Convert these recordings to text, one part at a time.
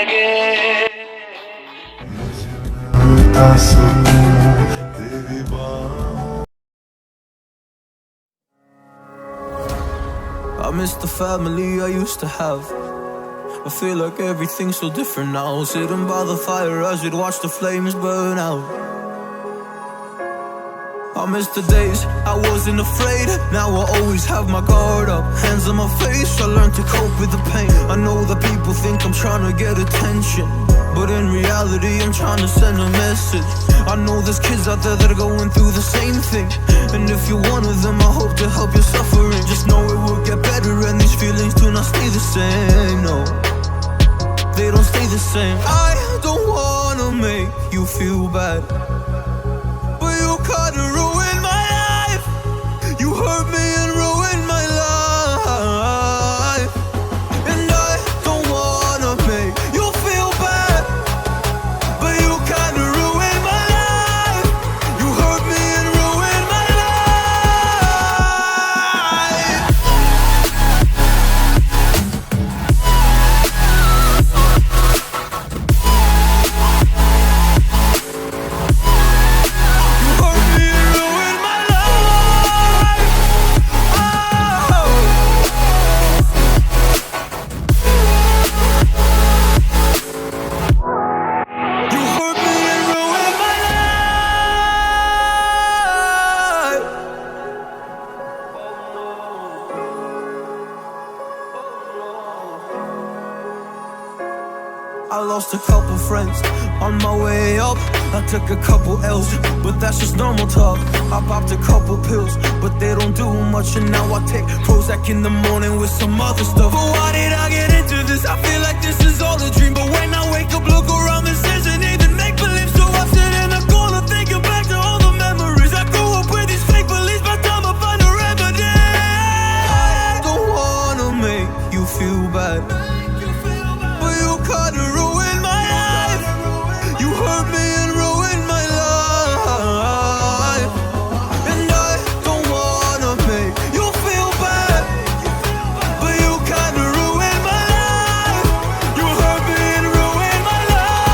लगे। मिलता सुकून तेरी बाहों। I miss the family I used to have. I feel like everything's so different now. Sitting by the fire as we'd watch the flames burn out. I miss the days I wasn't afraid. Now I always have my guard up, hands on my face. I learned to cope with the pain. I know that people think I'm trying to get attention, but in reality I'm trying to send a message. I know there's kids out there that are going through the same thing, and if you're one of them, I hope to help your suffering. Just know it will get better, and these feelings do not stay the same. No, they don't stay the same. I don't wanna make you feel bad, but you kinda ruined my life. You hurt me and ruined my life, and I don't wanna make you feel bad, but you kinda ruined my life. You hurt me and ruined my life. I lost a couple friends on my way up. I took a couple L's, but that's just normal talk. I popped a couple pills, but they don't do much. And now I take Prozac in the morning with some other stuff. But why did I get into this? I feel like this is all a dream, but when I wake up, look around, this isn't even make-believe. So I sit in a corner thinking back to all the memories. I grew up with these fake beliefs, by the time I find a remedy. I don't wanna make you feel bad, but you kinda ruined my life. You hurt me and ruined my life, and I don't wanna make you feel bad, but you kinda ruined my life. You hurt me and ruined my life.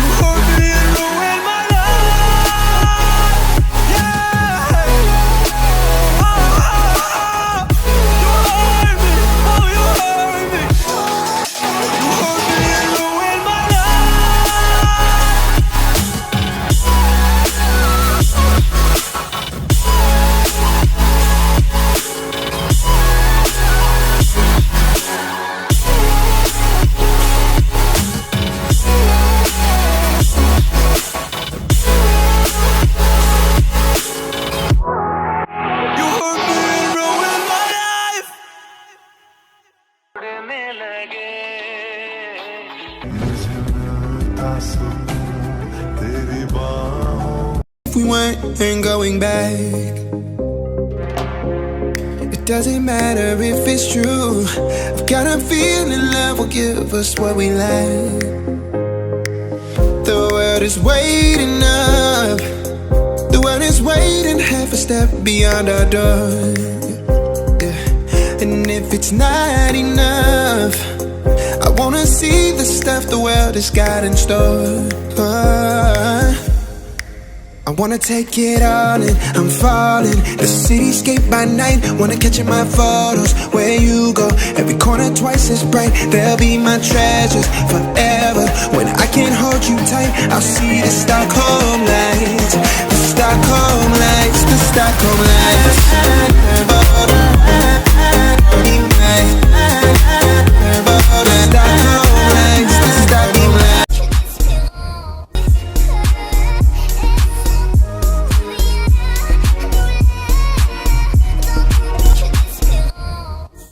You hurt me and ruined my life. Yeah. Oh, you hurt me. Oh, you hurt me. You hurt me and ruined my life. You hurt me and ruined my life. उड़ने लगे। मुझे मिलता सुकून तेरी बाहों। If we ain't going back, it doesn't matter if it's true. I've got a feeling love will give us what we lack. The world is waiting up. The world is waiting half a step beyond our door. Yeah. And if it's not enough, I wanna see the stuff the world has got in store. I wanna take it all in, I'm falling. The cityscape by night, wanna catch in my photos. Where you go, every corner twice as bright. They'll be my treasures forever. When I can't hold you tight, I'll see the Stockholm lights. The Stockholm lights, the Stockholm lights.